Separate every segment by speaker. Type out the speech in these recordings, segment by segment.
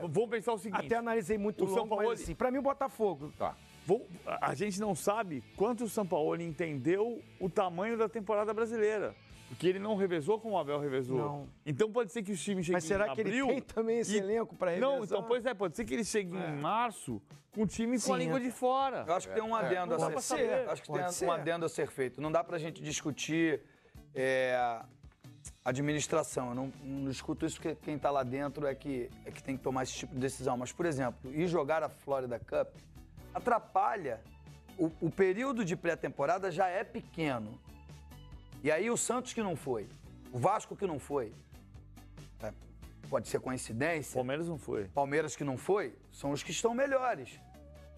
Speaker 1: Vamos pensar o seguinte.
Speaker 2: Até analisei muito
Speaker 1: o
Speaker 2: longo,
Speaker 1: São Paulo,
Speaker 2: mas assim, pra mim o Botafogo.
Speaker 1: Tá. A gente não sabe quanto o São Paulo entendeu o tamanho da temporada brasileira. Porque ele não revezou como o Abel revezou.
Speaker 2: Não.
Speaker 1: Então pode ser que os times cheguem
Speaker 2: Mas será
Speaker 1: em
Speaker 2: que
Speaker 1: abril,
Speaker 2: ele tem também esse elenco para revezar?
Speaker 1: Não, então, pois é, pode ser que ele chegue em março com o time com a língua de fora.
Speaker 3: Eu acho que tem um adendo a ser feito. Acho que tem um adendo a ser feito. Não dá pra gente discutir administração. Eu não discuto isso porque quem tá lá dentro é que tem que tomar esse tipo de decisão. Mas, por exemplo, ir jogar a Florida Cup atrapalha. O período de pré-temporada já é pequeno. E aí o Santos que não foi, o Vasco que não foi, pode ser coincidência.
Speaker 1: Palmeiras não foi.
Speaker 3: Palmeiras que não foi, são os que estão melhores.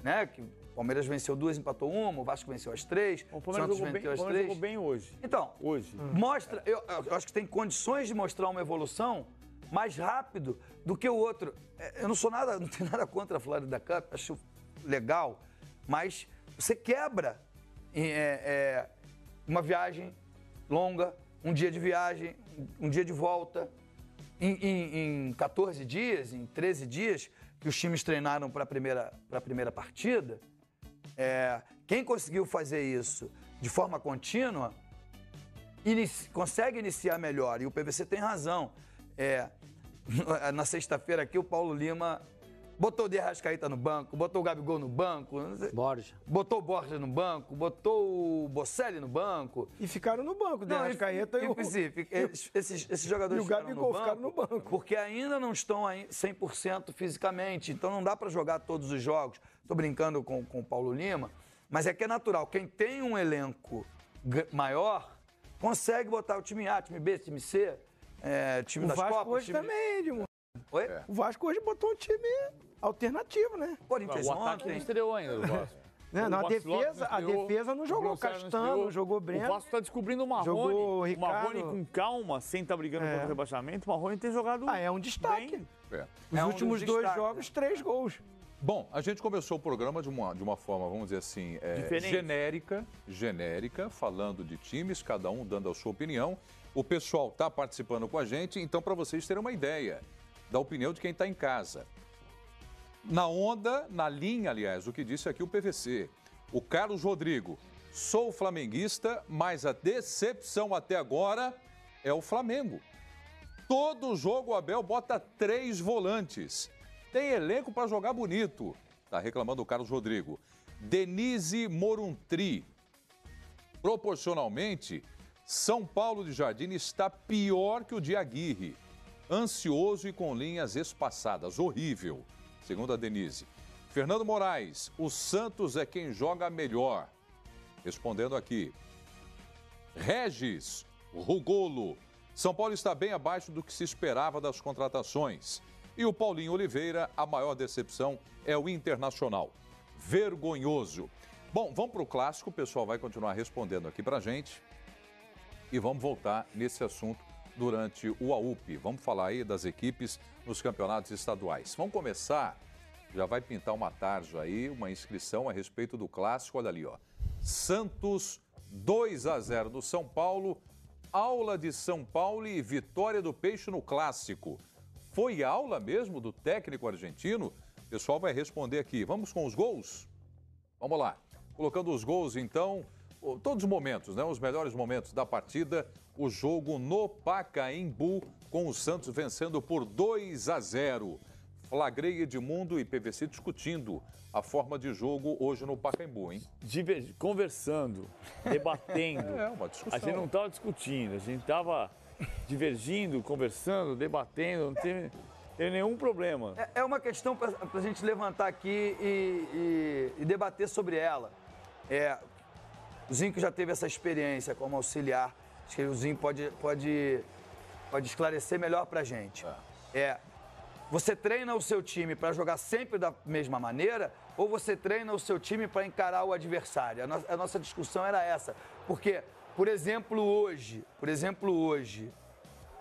Speaker 3: Né? Que o Palmeiras venceu 2, empatou 1, o Vasco venceu as 3, o Santos venceu as 3.
Speaker 1: Jogou bem hoje.
Speaker 3: Então, mostra, eu acho que tem condições de mostrar uma evolução mais rápido do que o outro. Eu não tenho nada contra a Florida Cup, acho legal, mas você quebra uma viagem longa, um dia de viagem, um dia de volta, em 14 dias, em 13 dias, que os times treinaram para a primeira partida, quem conseguiu fazer isso de forma contínua consegue iniciar melhor. E o PVC tem razão. Na sexta-feira aqui, o Paulo Lima botou o De Arrascaeta no banco, botou o Gabigol no banco,
Speaker 2: Borja.
Speaker 3: Botou o Borja no banco, botou o Bocelli no banco.
Speaker 2: E ficaram no banco, o De Arrascaeta
Speaker 3: esses jogadores
Speaker 2: e o Gabigol ficaram no banco.
Speaker 3: Porque ainda não estão 100% fisicamente, então não dá para jogar todos os jogos. Estou brincando com o Paulo Lima, mas é que é natural. Quem tem um elenco maior consegue botar o time A, time B, time C, time das Copas.
Speaker 2: O Vasco hoje também, Edmundo.
Speaker 3: Oi?
Speaker 2: O Vasco hoje botou um time alternativo, né?
Speaker 3: Corinthians
Speaker 1: o ataque não estreou ainda do Vasco.
Speaker 2: A defesa não jogou. Castanho, jogou Breno.
Speaker 1: O Vasco está descobrindo o Marrone.
Speaker 2: Jogou
Speaker 1: o Marrone com calma, sem estar brigando contra o rebaixamento. O Marrone tem jogado
Speaker 2: é um destaque.
Speaker 1: bem.
Speaker 2: Os últimos 2 jogos, 3 gols.
Speaker 4: Bom, a gente começou o programa de uma forma, vamos dizer assim, genérica, falando de times, cada um dando a sua opinião. O pessoal está participando com a gente, então para vocês terem uma ideia da opinião de quem está em casa. Na linha, aliás, o que disse aqui o PVC. O Carlos Rodrigo, sou flamenguista, mas a decepção até agora é o Flamengo. Todo jogo o Abel bota 3 volantes. Tem elenco para jogar bonito. Tá reclamando o Carlos Rodrigo. Denise Moruntri. Proporcionalmente, São Paulo de Jardim está pior que o de Aguirre. Ansioso e com linhas espaçadas. Horrível, segundo a Denise. Fernando Moraes, o Santos é quem joga melhor. Respondendo aqui. Regis Rugolo. São Paulo está bem abaixo do que se esperava das contratações. E o Paulinho Oliveira, a maior decepção é o Internacional. Vergonhoso. Bom, vamos para o clássico, o pessoal vai continuar respondendo aqui para a gente. E vamos voltar nesse assunto durante o AUP. Vamos falar aí das equipes nos campeonatos estaduais. Vamos começar, já vai pintar uma tarde aí, uma inscrição a respeito do clássico. Olha ali, ó. Santos 2-0 do São Paulo. Aula de São Paulo e vitória do Peixe no clássico. Foi aula mesmo do técnico argentino? O pessoal vai responder aqui. Vamos com os gols? Vamos lá. Colocando os gols, então, todos os momentos, né? Os melhores momentos da partida. O jogo no Pacaembu, com o Santos vencendo por 2-0. Flagrei Edmundo e PVC discutindo a forma de jogo hoje no Pacaembu, hein?
Speaker 1: Conversando, debatendo.
Speaker 4: Uma discussão.
Speaker 1: A gente não estava discutindo, a gente estava divergindo, conversando, debatendo, não teve nenhum problema.
Speaker 3: É uma questão para a gente levantar aqui e debater sobre ela. O Zinho já teve essa experiência como auxiliar, acho que o Zinho pode esclarecer melhor para a gente. Você treina o seu time para jogar sempre da mesma maneira ou você treina o seu time para encarar o adversário? A nossa discussão era essa. Porque, por exemplo, hoje,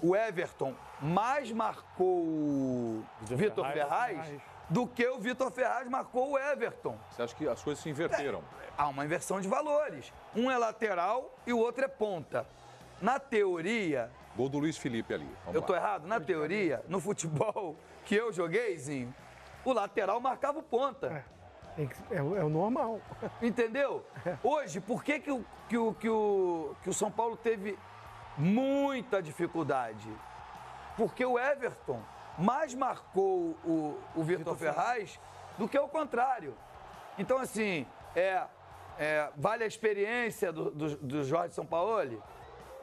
Speaker 3: o Everton mais marcou o Vitor Ferraz do que o Vitor Ferraz marcou o Everton.
Speaker 4: Você acha que as coisas se inverteram?
Speaker 3: Há uma inversão de valores. Um é lateral e o outro é ponta. Na teoria...
Speaker 4: Gol do Luiz Felipe ali.
Speaker 3: Eu tô errado? Na teoria, no futebol, que eu joguei, Zinho, o lateral marcava o ponta.
Speaker 2: É o normal.
Speaker 3: Entendeu? Hoje, por que o São Paulo teve muita dificuldade? Porque o Everton mais marcou o Vitor Ferraz do que o contrário. Então, assim, vale a experiência do Jorge Sampaoli?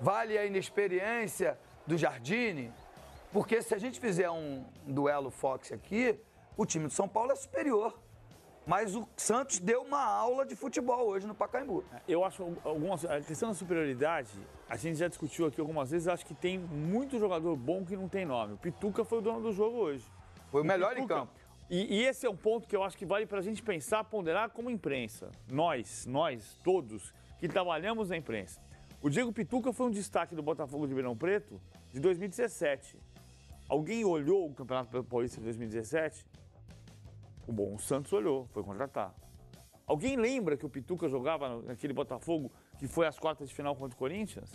Speaker 3: Vale a inexperiência do Jardine? Porque se a gente fizer um duelo Fox aqui, o time do São Paulo é superior. Mas o Santos deu uma aula de futebol hoje no Pacaembu.
Speaker 1: Eu acho a questão da superioridade, a gente já discutiu aqui algumas vezes, eu acho que tem muito jogador bom que não tem nome. O Pituca foi o dono do jogo hoje.
Speaker 3: Foi o melhor em campo.
Speaker 1: E esse é um ponto que eu acho que vale pra gente pensar, ponderar como imprensa. Nós, todos, que trabalhamos na imprensa. O Diego Pituca foi um destaque do Botafogo de Ribeirão Preto de 2017. Alguém olhou o Campeonato Paulista de 2017? O Santos olhou, foi contratar. Alguém lembra que o Pituca jogava naquele Botafogo que foi às quartas de final contra o Corinthians?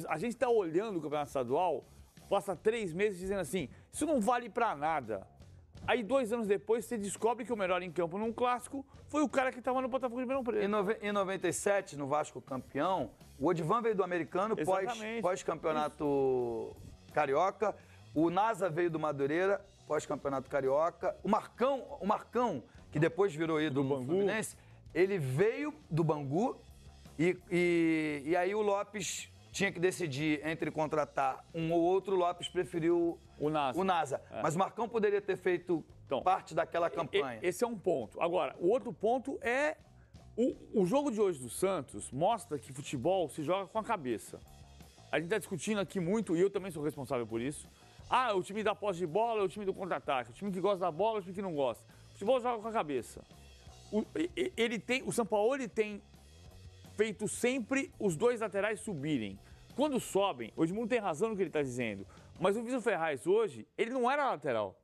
Speaker 1: A gente está olhando o Campeonato Estadual, passa 3 meses dizendo assim, isso não vale pra nada. Aí 2 anos depois você descobre que o melhor em campo num clássico foi o cara que estava no Botafogo de Ribeirão Preto.
Speaker 3: Em 97, no Vasco campeão, o Odivan veio do americano pós-campeonato carioca, o Nasa veio do Madureira, pós-campeonato carioca, o Marcão, que depois virou ídolo do Fluminense, ele veio do Bangu e aí o Lopes tinha que decidir entre contratar um ou outro, o Lopes preferiu o Nasa. Mas o Marcão poderia ter feito parte daquela campanha.
Speaker 1: Esse é um ponto. Agora, o outro ponto é o jogo de hoje do Santos mostra que futebol se joga com a cabeça. A gente está discutindo aqui muito, e eu também sou responsável por isso. O time da posse de bola é o time do contra-ataque. O time que gosta da bola é o time que não gosta. O futebol joga com a cabeça. O Sampaoli tem feito sempre os 2 laterais subirem. Quando sobem, o Edmundo tem razão no que ele está dizendo, mas o Vitor Ferraz hoje, ele não era lateral.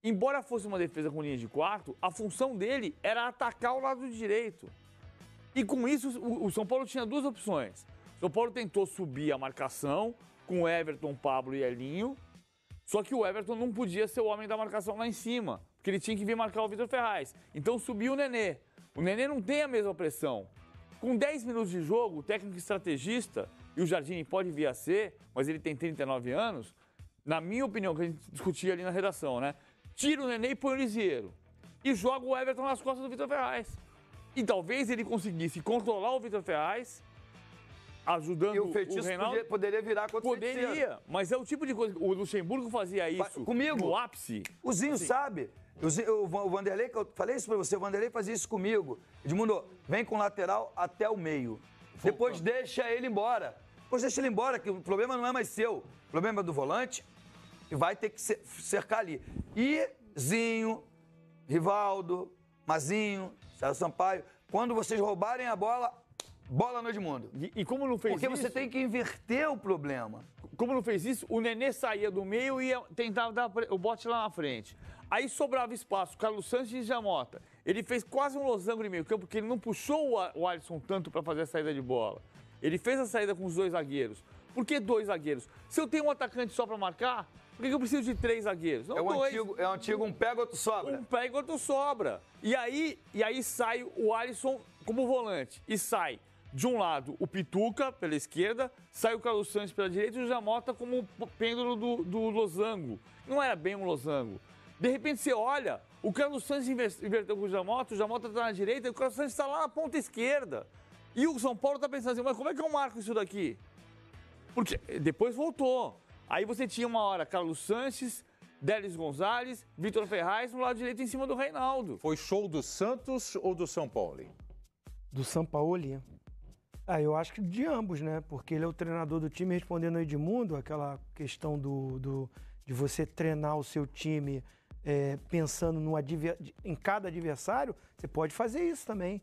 Speaker 1: Embora fosse uma defesa com linha de 4, a função dele era atacar o lado direito. E com isso, o São Paulo tinha 2 opções. O São Paulo tentou subir a marcação com Everton, Pablo e Elinho, só que o Everton não podia ser o homem da marcação lá em cima, porque ele tinha que vir marcar o Vitor Ferraz. Então subiu o Nenê. O Nenê não tem a mesma pressão. Com 10 minutos de jogo, o técnico estrategista, e o Jardine pode vir a ser, mas ele tem 39 anos, na minha opinião, que a gente discutia ali na redação, né? Tira o Nenê e põe o Lisieiro. E joga o Everton nas costas do Vitor Ferraz. E talvez ele conseguisse controlar o Vitor Ferraz, ajudando o Reinaldo.
Speaker 3: Poderia virar contra o Feiticeiro.
Speaker 1: Poderia, mas é o tipo de coisa. O Luxemburgo fazia isso
Speaker 3: comigo,
Speaker 1: no ápice.
Speaker 3: O Zinho sabe. O Vanderlei, que eu falei isso pra você, o Vanderlei fazia isso comigo. Edmundo, vem com o lateral até o meio. Depois deixa ele embora. Depois deixa ele embora, que o problema não é mais seu. O problema é do volante, que vai ter que cercar ali. E Zinho, Rivaldo, Mazinho, César Sampaio, quando vocês roubarem a bola no Edmundo.
Speaker 1: E como não fez
Speaker 3: Porque
Speaker 1: isso...
Speaker 3: você tem que inverter o problema.
Speaker 1: Como não fez isso, o Nenê saía do meio e tentava dar o bote lá na frente. Aí sobrava espaço, Carlos Santos e Jamota. Ele fez quase um losango de meio campo, porque ele não puxou o Alisson tanto para fazer a saída de bola. Ele fez a saída com os 2 zagueiros. Por que 2 zagueiros? Se eu tenho um atacante só para marcar, por que eu preciso de 3 zagueiros? Não,
Speaker 3: é o antigo um pega, outro sobra.
Speaker 1: Um pega, outro sobra. E aí sai o Alisson como volante. E sai, de um lado, o Pituca pela esquerda, sai o Carlos Santos pela direita e o Jamota como pêndulo do losango. Não era bem um losango. De repente você olha, o Carlos Santos inverteu com o Jamota está na direita e o Carlos Santos está lá na ponta esquerda. E o São Paulo está pensando assim, mas como é que eu marco isso daqui? Porque depois voltou. Aí você tinha uma hora Carlos Sanches, Délis Gonzalez, Vitor Ferraz no lado direito em cima do Reinaldo.
Speaker 4: Foi show do Santos ou do São Paulo?
Speaker 2: Do Sampaoli. Eu acho que de ambos, né? Porque ele é o treinador do time, respondendo ao Edmundo, aquela questão de você treinar o seu time pensando em cada adversário, você pode fazer isso também.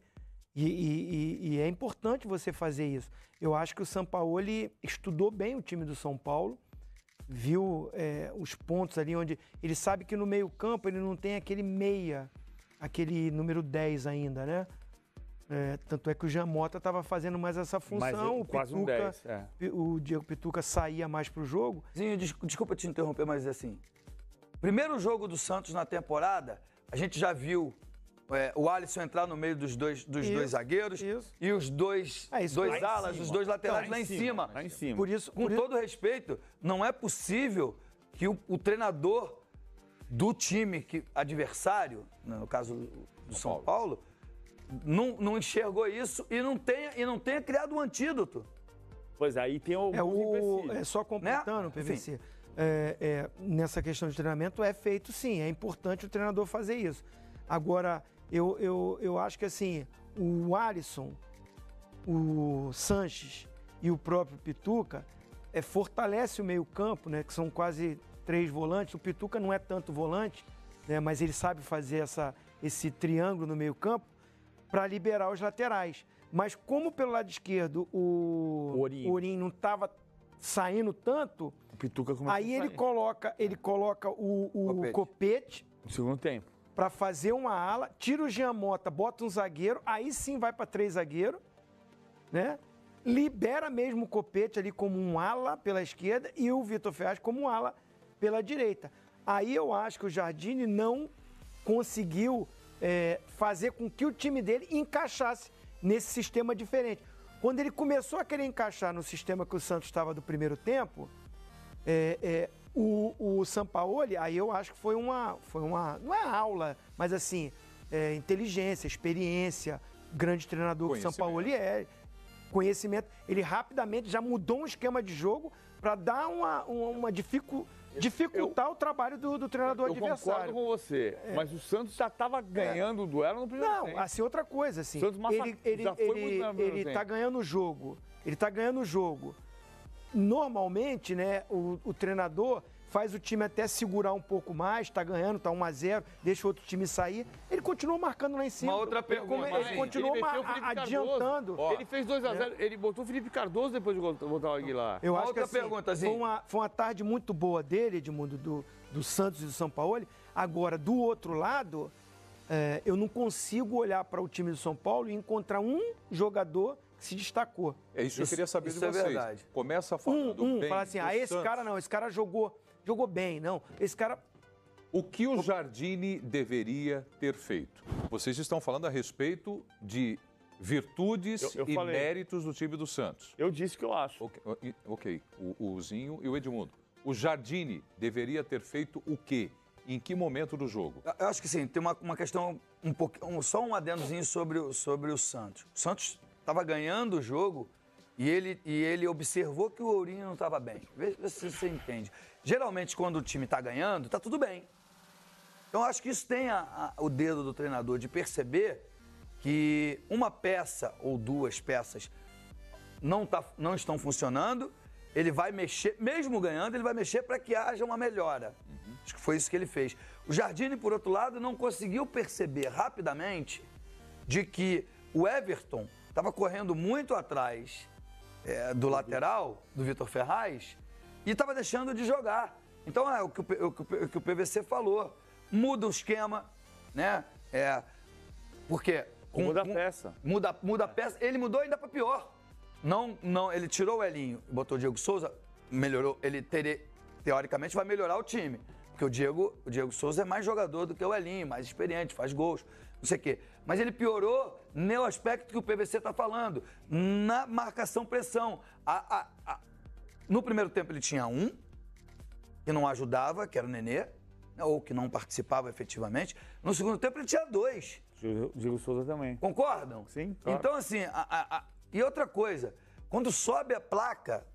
Speaker 2: E é importante você fazer isso. Eu acho que o Sampaoli estudou bem o time do São Paulo, viu os pontos ali onde ele sabe que no meio-campo ele não tem aquele meia, aquele número 10 ainda, né? Tanto é que o Jean Mota estava fazendo mais essa função, o
Speaker 1: quase um
Speaker 2: Pituca,
Speaker 1: 10,
Speaker 2: o Diego Pituca saía mais pro jogo.
Speaker 3: Zinho, desculpa te interromper, mas assim, primeiro jogo do Santos na temporada, a gente já viu o Alisson entrar no meio dos dois zagueiros e os dois alas, os dois laterais lá em cima.
Speaker 1: Lá em cima.
Speaker 3: Com todo respeito, não é possível que o treinador do time adversário, no caso do São Paulo, não enxergou isso e não tenha criado um antídoto.
Speaker 1: Pois aí tem
Speaker 2: só completando, né? PVC. Nessa questão de treinamento é feito sim, é importante o treinador fazer isso. Agora, eu acho que assim, o Alisson, o Sanches e o próprio Pituca fortalece o meio-campo, né? Que são quase 3 volantes. O Pituca não é tanto volante, né? Mas ele sabe fazer esse triângulo no meio-campo para liberar os laterais. Mas como pelo lado esquerdo o Ourinho não estava saindo tanto,
Speaker 1: o Pituca
Speaker 2: aí ele coloca o Copete
Speaker 1: no segundo tempo
Speaker 2: para fazer uma ala, tira o Jean Mota, bota um zagueiro, aí sim vai para 3 zagueiros, né? Libera mesmo o Copete ali como um ala pela esquerda e o Vitor Ferraz como um ala pela direita. Aí eu acho que o Jardine não conseguiu fazer com que o time dele encaixasse nesse sistema diferente. Quando ele começou a querer encaixar no sistema que o Santos estava do primeiro tempo, o Sampaoli, aí eu acho que foi uma não é aula, mas assim, inteligência, experiência, grande treinador que o Sampaoli conhecimento. Ele rapidamente já mudou um esquema de jogo para dar dificultar o trabalho do treinador adversário.
Speaker 1: Eu concordo com você, mas o Santos já estava ganhando o duelo no primeiro tempo.
Speaker 2: Não, assim, outra coisa, assim, ele tá ganhando o jogo, normalmente, né, o treinador faz o time até segurar um pouco mais, tá ganhando, tá 1-0, deixa o outro time sair, ele continua marcando lá em cima.
Speaker 3: Uma outra pergunta,
Speaker 2: ele continua adiantando.
Speaker 1: Ele fez 2-0, ele botou o Felipe Cardoso depois de botar o Aguilar.
Speaker 2: Eu acho que assim, foi uma tarde muito boa dele, Edmundo, do Santos e do São Paulo. Agora, do outro lado, eu não consigo olhar para o time do São Paulo e encontrar um jogador que se destacou.
Speaker 4: É isso que eu queria saber de vocês.
Speaker 3: É verdade.
Speaker 4: Começa falando bem.
Speaker 2: Fala assim, esse cara jogou bem. Não, esse cara...
Speaker 4: O que o Jardine deveria ter feito? Vocês estão falando a respeito de virtudes e méritos do time do Santos.
Speaker 1: Eu disse que eu acho.
Speaker 4: Ok. O Zinho e o Edmundo. O Jardine deveria ter feito o quê? Em que momento do jogo?
Speaker 3: Eu acho que sim, tem uma questão, só um adendozinho sobre o Santos. O Santos estava ganhando o jogo e ele observou que o Ourinho não estava bem. Vê se você entende. Geralmente, quando o time está ganhando, está tudo bem. Então, eu acho que isso tem o dedo do treinador de perceber que uma peça ou 2 peças não estão funcionando, ele vai mexer, mesmo ganhando, ele vai mexer para que haja uma melhora. Acho que foi isso que ele fez. O Jardine, por outro lado, não conseguiu perceber rapidamente de que o Everton estava correndo muito atrás do lateral, do Vitor Ferraz, e estava deixando de jogar. Então, o que o PVC falou. Muda o esquema, né? Porque...
Speaker 1: Muda a peça.
Speaker 3: Muda a peça. Ele mudou ainda para pior. Não, ele tirou o Elinho e botou o Diego Souza, melhorou. Ele teoricamente vai melhorar o time. Porque o Diego Souza é mais jogador do que o Elinho, mais experiente, faz gols, não sei o quê. Mas ele piorou no aspecto que o PVC está falando, na marcação-pressão. No primeiro tempo ele tinha um, que não ajudava, que era o Nenê, ou que não participava efetivamente. No segundo tempo ele tinha 2.
Speaker 1: Diego Souza também.
Speaker 3: Concordam?
Speaker 1: Sim, claro.
Speaker 3: Então, assim, e outra coisa, quando sobe a placa,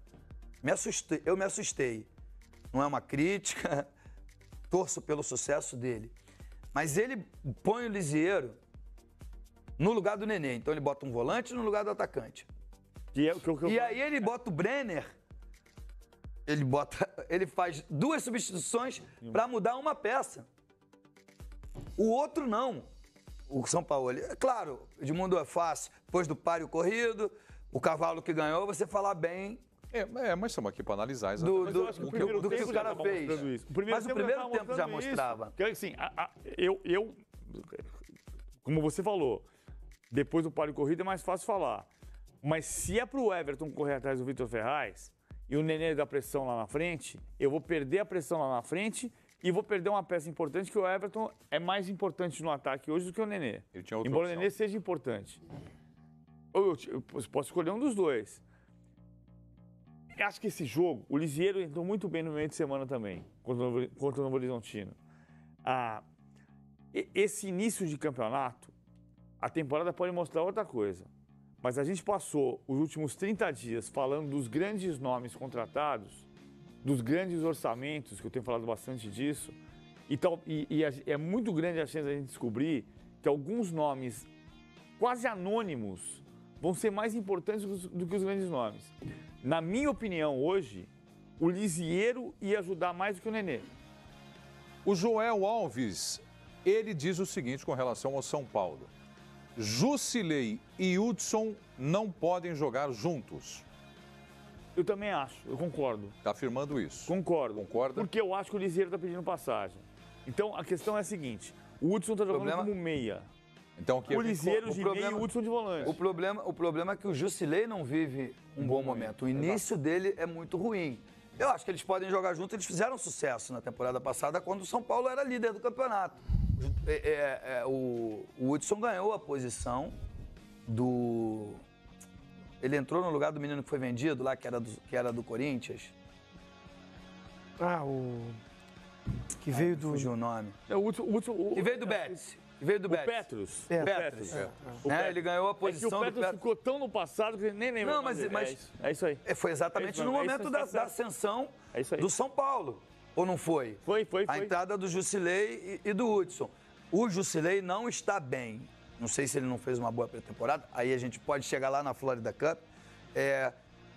Speaker 3: eu me assustei. Não é uma crítica, torço pelo sucesso dele. Mas ele põe o Lisieiro no lugar do Nenê. Então ele bota um volante no lugar do atacante. E aí ele bota o Brenner, ele faz 2 substituições para mudar uma peça. O outro não. O São Paulo, claro, Edmundo é fácil. Depois do páreo corrido, o cavalo que ganhou, você falar bem.
Speaker 4: Mas estamos aqui para analisar
Speaker 3: exatamente do que o cara fez. Mas o primeiro tempo já mostrava.
Speaker 1: Porque, assim, como você falou, Depois do páreo corrida é mais fácil falar. Mas se é pro Everton correr atrás do Vitor Ferraz e o Nenê dar pressão lá na frente, eu vou perder a pressão lá na frente e vou perder uma peça importante, que o Everton é mais importante no ataque hoje do que o Nenê. Embora o Nenê seja importante. Eu posso escolher um dos dois. Eu acho que esse jogo, o Lisieiro entrou muito bem no meio de semana também, contra o Novo Horizontino. Esse início de campeonato, a temporada pode mostrar outra coisa. Mas a gente passou os últimos 30 dias falando dos grandes nomes contratados, dos grandes orçamentos, que eu tenho falado bastante disso, e é muito grande a chance de a gente descobrir que alguns nomes quase anônimos vão ser mais importantes do que os grandes nomes. Na minha opinião, hoje, o Lisieiro ia ajudar mais do que o Nenê.
Speaker 4: O Joel Alves, ele diz o seguinte com relação ao São Paulo. Jusilei e Hudson não podem jogar juntos.
Speaker 1: Eu também acho, eu concordo.
Speaker 4: Está afirmando isso?
Speaker 1: Concordo.
Speaker 4: Concorda?
Speaker 1: Porque eu acho que o Lisieiro está pedindo passagem. Então, a questão é a seguinte, o Hudson está jogando como meia.
Speaker 4: Então,
Speaker 1: o Lisieiro de meia e o Hudson de volante.
Speaker 3: O problema é que o Jusilei não vive um bom momento. O início dele é muito ruim. Eu acho que eles podem jogar juntos. Eles fizeram sucesso na temporada passada, quando o São Paulo era líder do campeonato. O Hudson ganhou a posição do... Ele entrou no lugar do menino que foi vendido lá, que era do Corinthians.
Speaker 2: Que veio do...
Speaker 3: Fugiu o nome.
Speaker 1: Que
Speaker 3: veio do Betis. Veio do Betis.
Speaker 1: Petros.
Speaker 3: Petros. Ele ganhou a posição
Speaker 1: do Petros. Ficou tão no passado que ele nem lembra.
Speaker 3: Não, mas
Speaker 1: é isso aí.
Speaker 3: Foi exatamente no momento da ascensão do São Paulo. Ou não foi?
Speaker 1: Foi.
Speaker 3: A entrada do Jusilei e do Hudson. O Jusilei não está bem. Não sei se ele não fez uma boa pré-temporada. Aí a gente pode chegar lá na Florida Cup.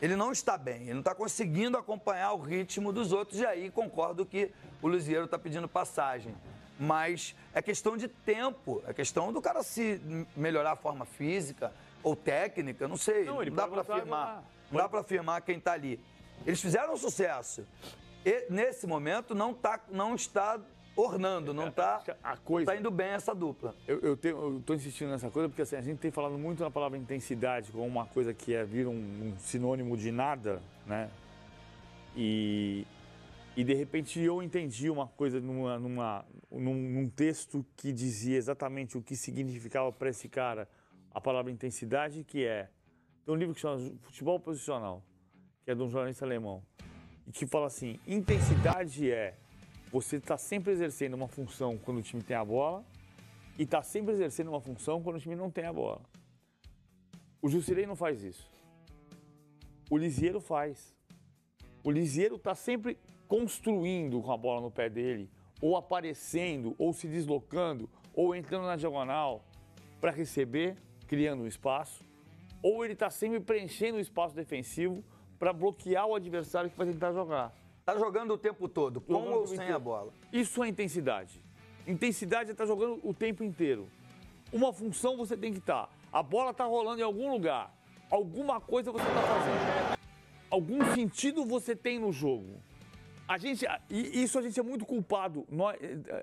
Speaker 3: Ele não está bem. Ele não está conseguindo acompanhar o ritmo dos outros. E aí concordo que o Lisieiro está pedindo passagem. Mas é questão de tempo, é questão do cara se melhorar a forma física ou técnica, não sei, não dá para afirmar. Não dá para afirmar quem está ali. Eles fizeram sucesso. E, nesse momento, não está ornando, não está indo bem essa dupla.
Speaker 1: Eu estou insistindo nessa coisa porque assim, a gente tem falado muito na palavra intensidade como uma coisa que vira um sinônimo de nada, né? E de repente eu entendi uma coisa num texto que dizia exatamente o que significava para esse cara a palavra intensidade, que tem um livro que chama Futebol Posicional, que é de um jornalista alemão, e que fala assim, intensidade você estar sempre exercendo uma função quando o time tem a bola e está sempre exercendo uma função quando o time não tem a bola. O Jusilei não faz isso. O Lisieiro faz. O Lisieiro está sempre construindo com a bola no pé dele, ou aparecendo, ou se deslocando, ou entrando na diagonal para receber, criando um espaço, ou ele está sempre preenchendo o espaço defensivo para bloquear o adversário que vai tentar jogar.
Speaker 3: Está jogando o tempo todo, com ou sem a bola.
Speaker 1: Isso é intensidade. Intensidade é estar jogando o tempo inteiro. Uma função você tem que estar. A bola está rolando em algum lugar. Alguma coisa você está fazendo. Algum sentido você tem no jogo. Isso a gente é muito culpado,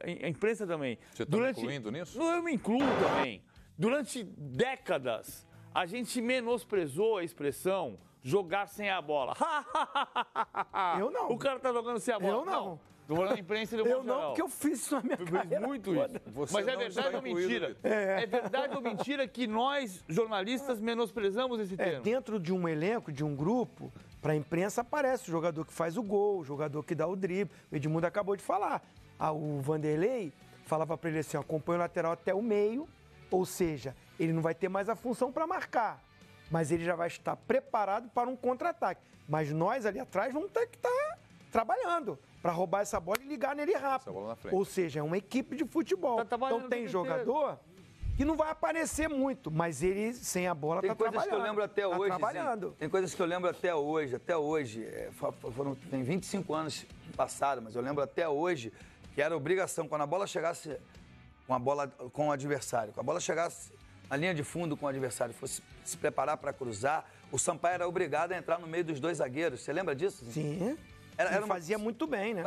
Speaker 1: a imprensa também.
Speaker 4: Você está incluindo nisso?
Speaker 1: Eu me incluo também. Durante décadas, a gente menosprezou a expressão jogar sem a bola.
Speaker 2: Eu não.
Speaker 1: O cara tá jogando sem a bola.
Speaker 2: Eu não.
Speaker 1: Tô falando na imprensa e
Speaker 2: eu não, porque eu fiz isso na minha carreira.
Speaker 1: Muito isso. Mas é verdade ou mentira? É verdade ou mentira que nós, jornalistas, menosprezamos esse termo?
Speaker 2: Dentro de um elenco, de um grupo, para a imprensa aparece o jogador que faz o gol, o jogador que dá o drible. O Edmundo acabou de falar. O Vanderlei falava para ele assim, acompanha o lateral até o meio, ou seja, ele não vai ter mais a função para marcar, mas ele já vai estar preparado para um contra-ataque. Mas nós ali atrás vamos ter que estar trabalhando para roubar essa bola e ligar nele rápido.
Speaker 4: Bola na frente.
Speaker 2: Ou seja, é uma equipe de futebol. Então tem jogador que não vai aparecer muito, mas ele sem a bola está trabalhando.
Speaker 3: Tem coisas que eu lembro até hoje.
Speaker 2: Trabalhando.
Speaker 3: Tem coisas que eu lembro até hoje. Tem 25 anos passados, mas eu lembro até hoje que era obrigação, quando a bola chegasse com o adversário, quando a bola chegasse na linha de fundo com o adversário, fosse se preparar para cruzar, o Sampaio era obrigado a entrar no meio dos dois zagueiros. Você lembra disso?
Speaker 2: Sim. Ele fazia muito bem, né?